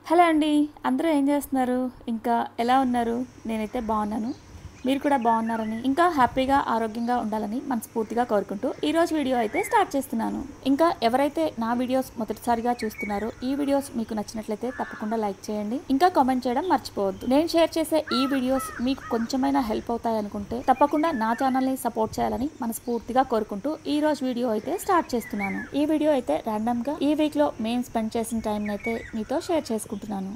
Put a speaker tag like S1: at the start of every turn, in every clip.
S1: Hello అండి. అందరూ ఏం చేస్తున్నారు? ఇంకా ఎలా ఉన్నారు? నేనైతే బాగున్నాను. మీరు కూడా బాగున్నారని, ఇంకా హ్యాపీగా ఆరోగ్యంగా ఉండాలని మనస్ఫూర్తిగా కోరుకుంటూ ఈరోజు వీడియో అయితే స్టార్ట్ చేస్తున్నాను. ఇంకా ఎవరైతే నా వీడియోస్ మొదటిసారిగా చూస్తున్నారో ఈ వీడియోస్ మీకు నచ్చినట్లయితే తప్పకుండా లైక్ చేయండి. ఇంకా కామెంట్ చేయడం మర్చిపోవద్దు. నేను షేర్ చేసే ఈ వీడియోస్ మీకు కొంచెమైనా హెల్ప్ అవుతాయి అనుకుంటే తప్పకుండా నా ఛానల్ని సపోర్ట్ చేయాలని మనస్ఫూర్తిగా కోరుకుంటూ ఈ రోజు వీడియో అయితే స్టార్ట్ చేస్తున్నాను. ఈ వీడియో అయితే ర్యాండమ్గా ఈ వీక్లో మేము స్పెండ్ చేసిన టైం అయితే మీతో షేర్ చేసుకుంటున్నాను.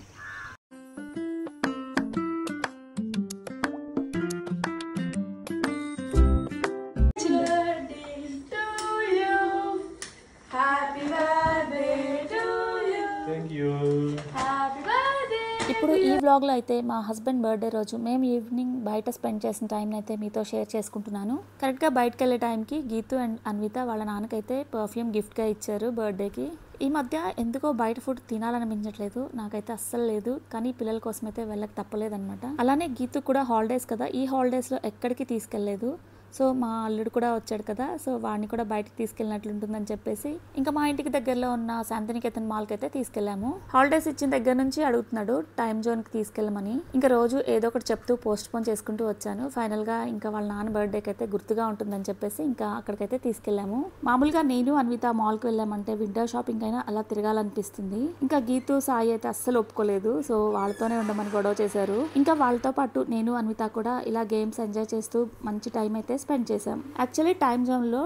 S1: ఇప్పుడు ఈ వ్లాగ్లో అయితే మా హస్బెండ్ బర్త్డే రోజు మేము ఈవినింగ్ బయట స్పెండ్ చేసిన టైం అయితే మీతో షేర్ చేసుకుంటున్నాను. కరెక్ట్గా బయటకు వెళ్ళే టైంకి గీతు అండ్ అన్విత వాళ్ళ నాన్నకైతే పర్ఫ్యూమ్ గిఫ్ట్గా ఇచ్చారు బర్త్డేకి. ఈ మధ్య ఎందుకో బయట ఫుడ్ తినాలనిపించట్లేదు, నాకైతే అస్సలు లేదు. కానీ పిల్లల కోసం అయితే వెళ్ళక తప్పలేదన్నమాట. అలానే గీతు కూడా హాలిడేస్ కదా, ఈ హాలిడేస్లో ఎక్కడికి తీసుకెళ్లేదు. సో మా అల్లుడు కూడా వచ్చాడు కదా, సో వాడిని కూడా బయటికి తీసుకెళ్ళినట్లుంటుందని చెప్పేసి ఇంకా మా ఇంటికి దగ్గరలో ఉన్న శాంతినికేతన్ మాల్కి అయితే తీసుకెళ్ళాము. హాలిడేస్ ఇచ్చిన దగ్గర నుంచి అడుగుతున్నాడు టైం జోన్కి తీసుకెళ్ళమని. ఇంకా రోజు ఏదో ఒకటి చెప్తూ పోస్ట్ పోన్ చేసుకుంటూ వచ్చాను. ఫైనల్గా ఇంకా వాళ్ళ నాన్న బర్త్డేకి అయితే గుర్తుగా ఉంటుందని చెప్పేసి ఇంకా అక్కడికైతే తీసుకెళ్ళాము. మామూలుగా నేను అన్విత మాల్కి వెళ్ళామంటే విండో షాపింగ్ అయినా అలా తిరగాలనిపిస్తుంది. ఇంకా గీతు సాయి అయితే అస్సలు ఒప్పుకోలేదు. సో వాళ్ళతోనే ఉండమని గొడవ చేశారు. ఇంకా వాళ్ళతో పాటు నేను అన్విత కూడా ఇలా గేమ్స్ ఎంజాయ్ చేస్తూ మంచి టైం అయితే స్పెండ్ చేసాం. యాక్చువల్లీ టైమ్ జోన్లో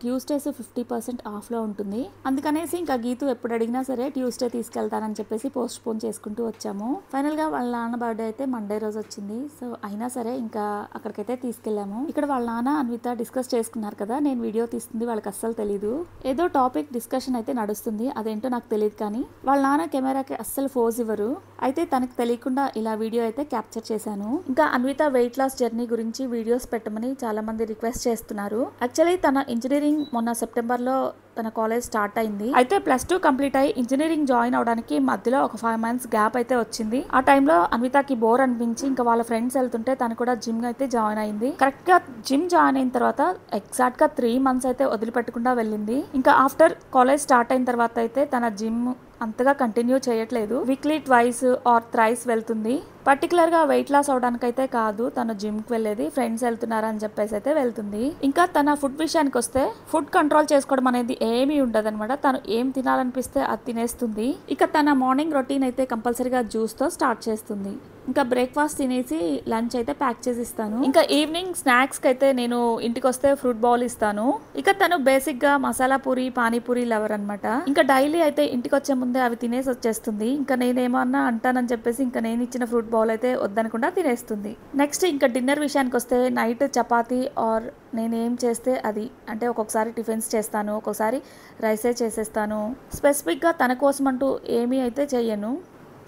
S1: ట్యూస్డేస్ 50% ఆఫ్లో ఉంటుంది. అందుకనేసి ఇంకా గీతు ఎప్పుడు అడిగినా సరే ట్యూస్డే తీసుకెళ్తానని చెప్పేసి పోస్ట్ పోన్ చేసుకుంటూ వచ్చాము. ఫైనల్గా వాళ్ళ నాన్న బర్త్డే అయితే మండే రోజు వచ్చింది. సో అయినా సరే ఇంకా అక్కడికైతే తీసుకెళ్ళాము. ఇక్కడ వాళ్ళ నాన్న అన్విత డిస్కస్ చేసుకున్నారు కదా, నేను వీడియో తీస్తుంది వాళ్ళకి అస్సలు తెలీదు. ఏదో టాపిక్ డిస్కషన్ అయితే నడుస్తుంది, అదేంటో నాకు తెలియదు. కానీ వాళ్ళ నాన్న కెమెరాకి అస్సలు ఫోజ్ ఇవ్వరు. అయితే తనకు తెలియకుండా ఇలా వీడియో అయితే క్యాప్చర్ చేశాను. ఇంకా అన్విత వెయిట్ లాస్ జర్నీ గురించి వీడియోస్ పెట్టమని చాలా మంది రిక్వెస్ట్ చేస్తున్నారు. యాక్చువల్లీ తన ఇంజనీరింగ్ మొన్న సెప్టెంబర్లో తన కాలేజ్ స్టార్ట్ అయింది. అయితే +2 కంప్లీట్ అయ్యి ఇంజనీరింగ్ జాయిన్ అవడానికి మధ్యలో ఒక 5 months గ్యాప్ అయితే వచ్చింది. ఆ టైంలో అన్వితకి బోర్ అనిపించి ఇంకా వాళ్ళ ఫ్రెండ్స్ వెళ్తుంటే తను కూడా జిమ్ అయితే జాయిన్ అయింది. కరెక్ట్ గా జిమ్ జాయిన్ అయిన తర్వాత ఎగ్జాక్ట్ గా 3 months అయితే వదిలిపెట్టకుండా వెళ్ళింది. ఇంకా ఆఫ్టర్ కాలేజ్ స్టార్ట్ అయిన తర్వాత అయితే తన జిమ్ అంతగా కంటిన్యూ చేయట్లేదు. వీక్లీ 2 or 3 వెళ్తుంది. పర్టికులర్ గా వెయిట్ లాస్ అవడానికి అయితే కాదు తను జిమ్ కి వెళ్ళేది, ఫ్రెండ్స్ వెళ్తున్నారని చెప్పేసి అయితే వెళ్తుంది. ఇంకా తన ఫుడ్ విషయానికి వస్తే ఫుడ్ కంట్రోల్ చేసుకోవడం అనేది ఏమీ ఉండదు అనమాట. తను ఏం తినాలనిపిస్తే అది తినేస్తుంది. ఇక తన మార్నింగ్ రొటీన్ అయితే కంపల్సరీగా జ్యూస్ తో స్టార్ట్ చేస్తుంది. ఇంకా బ్రేక్ఫాస్ట్ తినేసి లంచ్ అయితే ప్యాక్ చేసి ఇస్తాను. ఇంకా ఈవినింగ్ స్నాక్స్ కి అయితే నేను ఇంటికి వస్తే ఫ్రూట్ బౌల్ ఇస్తాను. ఇక తను బేసిక్ గా మసాలా పూరి పానీపూరి లవర్ అనమాట. ఇంకా డైలీ అయితే ఇంటికి వచ్చే ముందే అవి తినేసి వచ్చేస్తుంది. ఇంకా నేనేమన్నా అంటానని చెప్పేసి ఇంకా నేను ఇచ్చిన ఫ్రూట్ బౌల్ అయితే వద్దనకుండా తినేస్తుంది. నెక్స్ట్ ఇంకా డిన్నర్ విషయానికి వస్తే నైట్ చపాతీ ఆర్ నేనేం చేస్తే అది, అంటే ఒక్కొక్కసారి టిఫిన్స్ చేస్తాను, ఒక్కొక్కసారి రైసే చేసేస్తాను. స్పెసిఫిక్గా తన కోసం అంటూ ఏమీ అయితే చెయ్యను.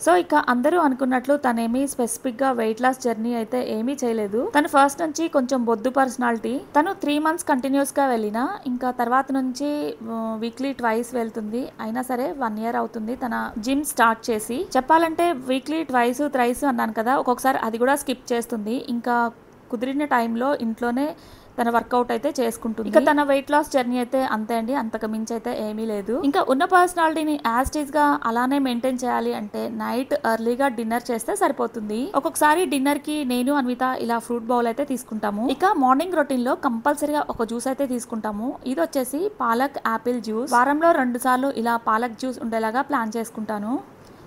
S1: సో ఇక అందరూ అనుకున్నట్లు తనేమీ స్పెసిఫిక్గా వెయిట్ లాస్ జర్నీ అయితే ఏమీ చేయలేదు. తను ఫస్ట్ నుంచి కొంచెం బొద్దు పర్సనాలిటీ. తను 3 months కంటిన్యూస్గా వెళ్ళినా ఇంకా తర్వాత నుంచి వీక్లీ 2 వెళ్తుంది. అయినా సరే 1 year అవుతుంది తన జిమ్ స్టార్ట్ చేసి. చెప్పాలంటే వీక్లీ 2 3 అన్నాను కదా, ఒక్కొక్కసారి అది కూడా స్కిప్ చేస్తుంది. ఇంకా కుదిరిన టైంలో ఇంట్లోనే తన వర్కౌట్ అయితే చేసుకుంటుంది. ఇంకా తన వెయిట్ లాస్ జర్నీ అయితే అంతే అండి, అంతకు మించి అయితే ఏమీ లేదు. ఇంకా ఉన్న పర్సనాలిటీని యాజ్ టీజ్ గా అలానే మెయింటైన్ చేయాలి అంటే నైట్ ఎర్లీగా డిన్నర్ చేస్తే సరిపోతుంది. ఒక్కొక్కసారి డిన్నర్ కి నేను అన్విత ఇలా ఫ్రూట్ బౌల్ అయితే తీసుకుంటాము. ఇక మార్నింగ్ రొటీన్ లో కంపల్సరీగా ఒక జ్యూస్ అయితే తీసుకుంటాము. ఇది వచ్చేసి పాలక్ యాపిల్ జ్యూస్. వారంలో 2 సార్లు ఇలా పాలక్ జ్యూస్ ఉండేలాగా ప్లాన్ చేసుకుంటాను.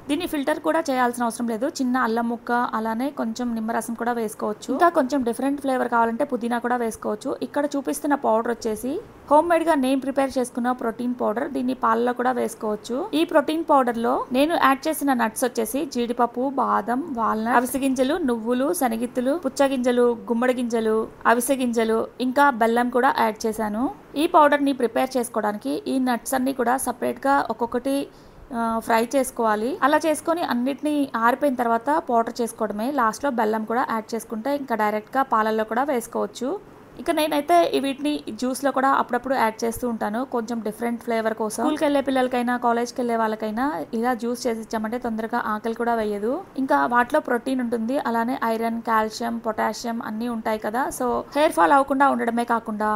S1: దీన్ని ఫిల్టర్ కూడా చేయాల్సిన అవసరం లేదు. చిన్న అల్లం ముక్క అలానే కొంచెం నిమ్మరసం కూడా వేసుకోవచ్చు. ఇంకా కొంచెం డిఫరెంట్ ఫ్లేవర్ కావాలంటే పుదీనా కూడా వేసుకోవచ్చు. ఇక్కడ చూపిస్తున్న పౌడర్ వచ్చేసి హోమ్ మేడ్ గా నేను ప్రిపేర్ చేసుకున్న ప్రోటీన్ పౌడర్. దీన్ని పాలలో కూడా వేసుకోవచ్చు. ఈ ప్రోటీన్ పౌడర్ లో నేను యాడ్ చేసిన నట్స్ వచ్చేసి జీడిపప్పు, బాదం, వాల్నట్, అవిసె గింజలు, నువ్వులు, శనగిత్తులు, పుచ్చగింజలు, గుమ్మడి గింజలు, అవిసె గింజలు, ఇంకా బెల్లం కూడా యాడ్ చేశాను. ఈ పౌడర్ ని ప్రిపేర్ చేసుకోవడానికి ఈ నట్స్ అన్ని కూడా సపరేట్ గా ఒక్కొక్కటి ఫ్రై చేసుకోవాలి. అలా చేసుకొని అన్నిటిని ఆరిపోయిన తర్వాత పౌడర్ చేసుకోవడమే. లాస్ట్లో బెల్లం కూడా యాడ్ చేసుకుంటే ఇంకా డైరెక్ట్గా పాలల్లో కూడా వేసుకోవచ్చు. ఇక నేనైతే వీటిని జ్యూస్లో కూడా అప్పుడప్పుడు యాడ్ చేస్తూ ఉంటాను, కొంచెం డిఫరెంట్ ఫ్లేవర్ కోసం. స్కూల్కి వెళ్ళే పిల్లలకైనా కాలేజ్కి వెళ్ళే వాళ్ళకైనా ఇలా జ్యూస్ చేసి ఇచ్చామంటే తొందరగా ఆకలి కూడా వేయదు. ఇంకా వాటిలో ప్రోటీన్ ఉంటుంది, అలానే ఐరన్, కాల్షియం, పొటాషియం అన్నీ ఉంటాయి కదా. సో హెయిర్ ఫాల్ అవ్వకుండా ఉండడమే కాకుండా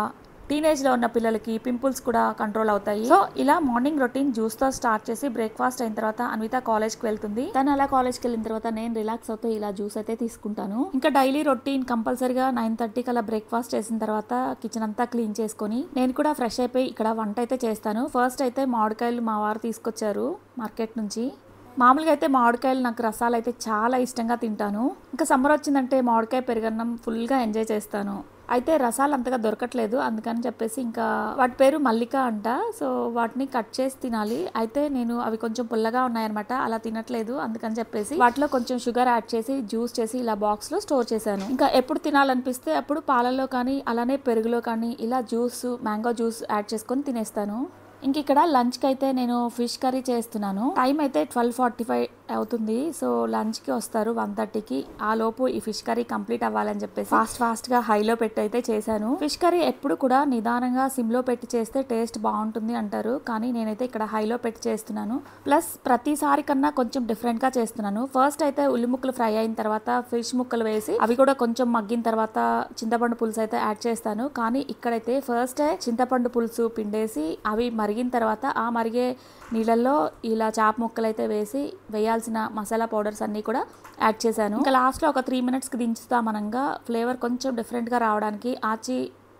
S1: టీనేజ్లో ఉన్న పిల్లలకి పింపుల్స్ కూడా కంట్రోల్ అవుతాయి. సో ఇలా మార్నింగ్ రొటీన్ జ్యూస్తో స్టార్ట్ చేసి బ్రేక్ఫాస్ట్ అయిన తర్వాత అన్విత కాలేజ్కి వెళ్తుంది. తను అలా కాలేజ్కి వెళ్ళిన తర్వాత నేను రిలాక్స్ అవుతూ ఇలా జ్యూస్ అయితే తీసుకుంటాను. ఇంకా డైలీ రొటీన్ కంపల్సరీగా 9:30కి అలా బ్రేక్ఫాస్ట్ చేసిన తర్వాత కిచెన్ అంతా క్లీన్ చేసుకొని నేను కూడా ఫ్రెష్ అయిపోయి ఇక్కడ వంట అయితే చేస్తాను. ఫస్ట్ అయితే మామిడికాయలు మా వారు తీసుకొచ్చారు మార్కెట్ నుంచి. మామూలుగా అయితే మామిడికాయలు నాకు రసాలు అయితే చాలా ఇష్టంగా తింటాను. ఇంకా సమ్మర్ వచ్చిందంటే మామిడికాయ పెరుగన్నం ఫుల్గా ఎంజాయ్ చేస్తాను. అయితే రసాలు అంతగా దొరకట్లేదు, అందుకని చెప్పేసి ఇంకా వాటి పేరు మల్లిక అంట. సో వాటిని కట్ చేసి తినాలి. అయితే నేను అవి కొంచెం పుల్లగా ఉన్నాయన్నమాట, అలా తినట్లేదు. అందుకని చెప్పేసి వాటిలో కొంచెం షుగర్ యాడ్ చేసి జ్యూస్ చేసి ఇలా బాక్స్లో స్టోర్ చేశాను. ఇంకా ఎప్పుడు తినాలనిపిస్తే అప్పుడు పాలల్లో కానీ అలానే పెరుగులో కానీ ఇలా జ్యూస్ మ్యాంగో జ్యూస్ యాడ్ చేసుకొని తినేస్తాను. ఇంక ఇక్కడ లంచ్కి అయితే నేను ఫిష్ కర్రీ చేస్తున్నాను. టైం అయితే 12:45 అవుతుంది. సో లంచ్కి వస్తారు 1:30కి. ఆ లోపు ఈ ఫిష్ కర్రీ కంప్లీట్ అవ్వాలని చెప్పేసి ఫాస్ట్గా హైలో పెట్టి అయితే చేశాను. ఫిష్ కర్రీ ఎప్పుడు కూడా నిదానంగా సిమ్లో పెట్టి చేస్తే టేస్ట్ బాగుంటుంది అంటారు, కానీ నేనైతే ఇక్కడ హైలో పెట్టి చేస్తున్నాను. ప్లస్ ప్రతిసారి కన్నా కొంచెం డిఫరెంట్గా చేస్తున్నాను. ఫస్ట్ అయితే ఉల్లి ముక్కలు ఫ్రై అయిన తర్వాత ఫిష్ ముక్కలు వేసి అవి కూడా కొంచెం మగ్గిన తర్వాత చింతపండు పులుసు అయితే యాడ్ చేస్తాను. కానీ ఇక్కడైతే ఫస్ట్ చింతపండు పులుసు పిండేసి అవి మరిగిన తర్వాత ఆ మరిగే నీళ్ళల్లో ఇలా చాప ముక్కలు అయితే వేసి వేయాల్సిన మసాలా పౌడర్స్ అన్నీ కూడా యాడ్ చేశాను. ఇంకా లాస్ట్లో ఒక 3 మినిట్స్కి దించుతామనగా ఫ్లేవర్ కొంచెం డిఫరెంట్గా రావడానికి ఆచి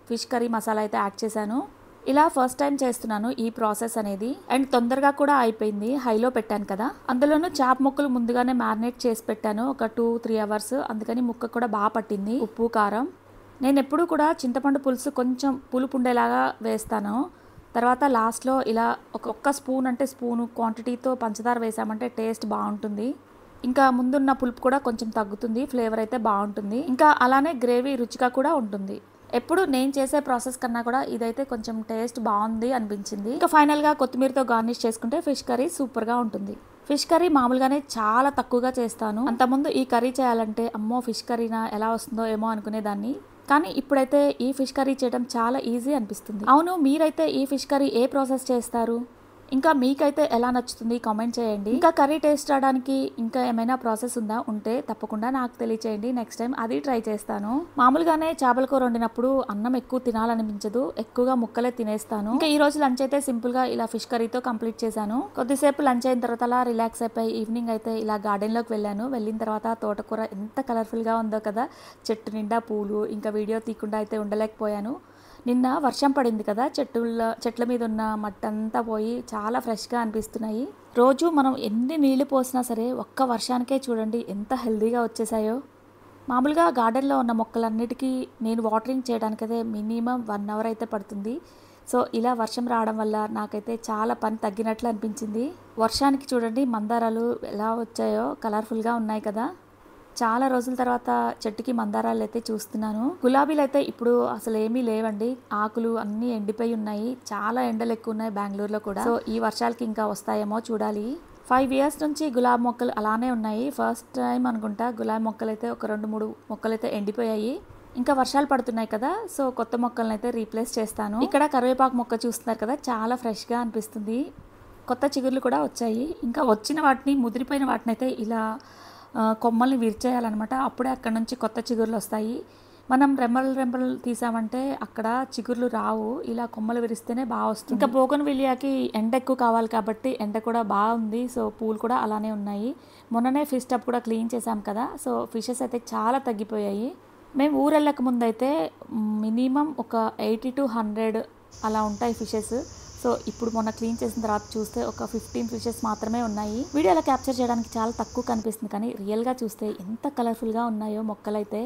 S1: ఫిష్ కర్రీ మసాలా అయితే యాడ్ చేశాను. ఇలా ఫస్ట్ టైం చేస్తున్నాను ఈ ప్రాసెస్ అనేది. అండ్ తొందరగా కూడా అయిపోయింది, హైలో పెట్టాను కదా. అందులోనూ చాప ముక్కలు ముందుగానే మ్యారినేట్ చేసి పెట్టాను ఒక 2-3 అవర్స్, అందుకని ముక్క కూడా బాగా పట్టింది ఉప్పు కారం. నేను ఎప్పుడు కూడా చింతపండు పులుసు కొంచెం పులుపు ఉండేలాగా వేస్తాను. తర్వాత లాస్ట్లో ఇలా ఒక్క స్పూన్ అంటే స్పూను క్వాంటిటీతో పంచదార వేసామంటే టేస్ట్ బాగుంటుంది. ఇంకా ముందున్న పులుపు కూడా కొంచెం తగ్గుతుంది, ఫ్లేవర్ అయితే బాగుంటుంది. ఇంకా అలానే గ్రేవీ రుచిగా కూడా ఉంటుంది. ఎప్పుడు నేను చేసే ప్రాసెస్ కన్నా కూడా ఇదైతే కొంచెం టేస్ట్ బాగుంది అనిపించింది. ఇంకా ఫైనల్గా కొత్తిమీరతో గార్నిష్ చేసుకుంటే ఫిష్ కర్రీ సూపర్గా ఉంటుంది. ఫిష్ కర్రీ మామూలుగానే చాలా తక్కువగా చేస్తాను. అంతకుముందు ఈ కర్రీ చేయాలంటే అమ్మో ఫిష్ కర్రీనా ఎలా వస్తుందో ఏమో అనుకునేదాన్ని, కానీ ఇప్పుడైతే ఈ ఫిష్ కర్రీ చేయడం చాలా ఈజీ అనిపిస్తుంది. అవును, మీరైతే ఈ ఫిష్ కర్రీ ఏ ప్రాసెస్ చేస్తారు? ఇంకా మీకైతే ఎలా నచ్చుతుంది కామెంట్ చేయండి. ఇంకా కర్రీ టేస్ట్ రావడానికి ఇంకా ఏమైనా ప్రాసెస్ ఉంటే తప్పకుండా నాకు తెలియచేయండి. నెక్స్ట్ టైం అది ట్రై చేస్తాను. మామూలుగానే చేపల కూర వండినప్పుడు అన్నం ఎక్కువ తినాలనిపించదు, ఎక్కువగా ముక్కలే తినేస్తాను. ఇంకా ఈ రోజు లంచ్ అయితే సింపుల్ గా ఇలా ఫిష్ కర్రీతో కంప్లీట్ చేశాను. కొద్దిసేపు లంచ్ అయిన తర్వాత అలా రిలాక్స్ అయిపోయి ఈవినింగ్ అయితే ఇలా గార్డెన్ లోకి వెళ్ళాను. వెళ్ళిన తర్వాత తోటకూర ఎంత కలర్ఫుల్ గా ఉందో కదా, చెట్టు నిండా పూలు. ఇంకా వీడియో తీయకుండా అయితే ఉండలేకపోయాను. నిన్న వర్షం పడింది కదా, చెట్ల మీద ఉన్న మట్టంతా పోయి చాలా ఫ్రెష్గా అనిపిస్తున్నాయి. రోజు మనం ఎన్ని నీళ్లు పోసినా సరే ఒక్క వర్షానికే చూడండి ఎంత హెల్దీగా వచ్చేసాయో. మామూలుగా గార్డెన్లో ఉన్న మొక్కలన్నిటికీ నేను వాటరింగ్ చేయడానికైతే మినిమం 1 అవర్ అయితే పడుతుంది. సో ఇలా వర్షం రావడం వల్ల నాకైతే చాలా పని తగ్గినట్లు అనిపించింది. వర్షానికి చూడండి మందారాలు ఎలా వచ్చాయో, కలర్ఫుల్గా ఉన్నాయి కదా. చాలా రోజుల తర్వాత చెట్టుకి మందారాలు అయితే చూస్తున్నాను. గులాబీలు అయితే ఇప్పుడు అసలు ఏమీ లేవండి, ఆకులు అన్నీ ఎండిపోయి ఉన్నాయి. చాలా ఎండలు ఎక్కువ ఉన్నాయి బెంగళూరులో కూడా. సో ఈ వర్షాలకి ఇంకా వస్తాయేమో చూడాలి. 5 ఇయర్స్ నుంచి గులాబీ మొక్కలు అలానే ఉన్నాయి. ఫస్ట్ టైం అనుకుంటా గులాబీ మొక్కలు అయితే ఒక 2-3 మొక్కలు అయితే ఎండిపోయాయి. ఇంకా వర్షాలు పడుతున్నాయి కదా, సో కొత్త మొక్కలను అయితే రీప్లేస్ చేస్తాను. ఇక్కడ కరివేపాకు మొక్క చూస్తున్నారు కదా, చాలా ఫ్రెష్గా అనిపిస్తుంది. కొత్త చిగుర్లు కూడా వచ్చాయి. ఇంకా వచ్చిన వాటిని, ముదిరిపోయిన వాటిని అయితే ఇలా కొమ్మల్ని విరిచేయాలన్నమాట. అప్పుడే అక్కడ నుంచి కొత్త చిగుర్లు వస్తాయి. మనం రెమ్మలు తీసామంటే అక్కడ చిగుర్లు రావు, ఇలా కొమ్మలు విరిస్తేనే బాగా వస్తుంది. ఇంకా బోగన్విలియాకి ఎండ ఎక్కువ కావాలి కాబట్టి ఎండ కూడా బాగుంది. సో పూలు కూడా అలానే ఉన్నాయి. మొన్ననే ఫిష్ టబ్ కూడా క్లీన్ చేసాం కదా, సో ఫిషెస్ అయితే చాలా తగ్గిపోయాయి. మేము ఊరు వెళ్ళక ముందు అయితే మినిమం ఒక 80 to 100 అలా ఉంటాయి ఫిషెస్. సో ఇప్పుడు మొన్న క్లీన్ చేసిన తర్వాత చూస్తే ఒక 15 ఫిషెస్ మాత్రమే ఉన్నాయి. వీడియోలో క్యాప్చర్ చేయడానికి చాలా తక్కువ కనిపిస్తుంది, కానీ రియల్గా చూస్తే ఎంత కలర్ఫుల్గా ఉన్నాయో మొక్కలైతే.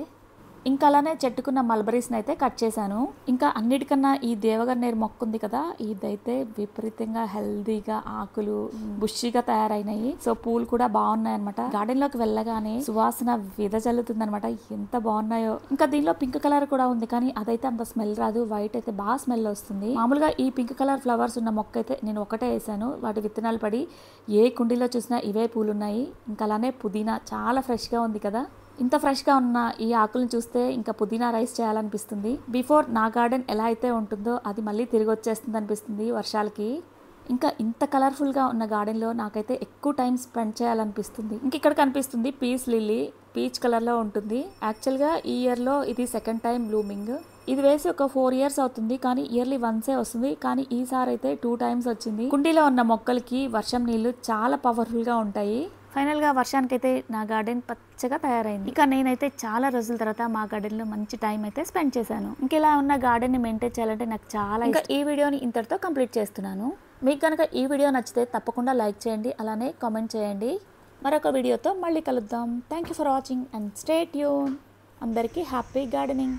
S1: ఇంకా అలానే చెట్టుకున్న మల్బరీస్ని అయితే కట్ చేశాను. ఇంకా అన్నిటికన్నా ఈ దేవగన్నేరు మొక్క ఉంది కదా, ఇదైతే విపరీతంగా హెల్దీగా ఆకులు బుషిగా తయారైనాయి. సో పూలు కూడా బాగున్నాయి అనమాట. గార్డెన్ లోకి వెళ్ళగానే సువాసన విదజల్లుతుంది అనమాట, ఎంత బాగున్నాయో. ఇంకా దీనిలో పింక్ కలర్ కూడా ఉంది, కానీ అదైతే అంత స్మెల్ రాదు. వైట్ అయితే బాగా స్మెల్ వస్తుంది. మామూలుగా ఈ పింక్ కలర్ ఫ్లవర్స్ ఉన్న మొక్క అయితే నేను ఒకటే వేసాను. వాటి విత్తనాలు పడి ఏ కుండీలో చూసినా ఇవే పూలు ఉన్నాయి. ఇంకా అలానే పుదీనా చాలా ఫ్రెష్గా ఉంది కదా. ఇంత ఫ్రెష్గా ఉన్న ఈ ఆకులను చూస్తే ఇంకా పుదీనా రైస్ చేయాలనిపిస్తుంది. బిఫోర్ నా గార్డెన్ ఎలా అయితే ఉంటుందో అది మళ్ళీ తిరిగి వచ్చేస్తుంది అనిపిస్తుంది వర్షాలకి. ఇంకా ఇంత కలర్ఫుల్గా ఉన్న గార్డెన్లో నాకైతే ఎక్కువ టైం స్పెండ్ చేయాలనిపిస్తుంది. ఇంక ఇక్కడ కనిపిస్తుంది పీస్ లిల్లీ. పీచ్ కలర్లో ఉంటుంది. యాక్చువల్గా ఈ ఇయర్లో ఇది సెకండ్ టైం బ్లూమింగ్. ఇది వేసి ఒక 4 years అవుతుంది, కానీ ఇయర్లీ వన్సే వస్తుంది. కానీ ఈసారి అయితే 2 times వచ్చింది. కుండీలో ఉన్న మొక్కలకి వర్షం నీళ్లు చాలా పవర్ఫుల్గా ఉంటాయి. ఫైనల్గా వర్షానికైతే నా గార్డెన్ పచ్చగా తయారైంది. ఇక నేనైతే చాలా రోజుల తర్వాత మా గార్డెన్లో మంచి టైం అయితే స్పెండ్ చేశాను. ఇంకెలా ఉన్న గార్డెన్ని మెయింటైన్ చేయాలంటే నాకు చాలా ఇంకా ఈ వీడియోని ఇంతటితో కంప్లీట్ చేస్తున్నాను. మీకు కనుక ఈ వీడియో నచ్చితే తప్పకుండా లైక్ చేయండి, అలానే కామెంట్ చేయండి. మరొక వీడియోతో మళ్ళీ కలుద్దాం. Thank you for watching and stay tune. అందరికీ హ్యాపీ గార్డెనింగ్.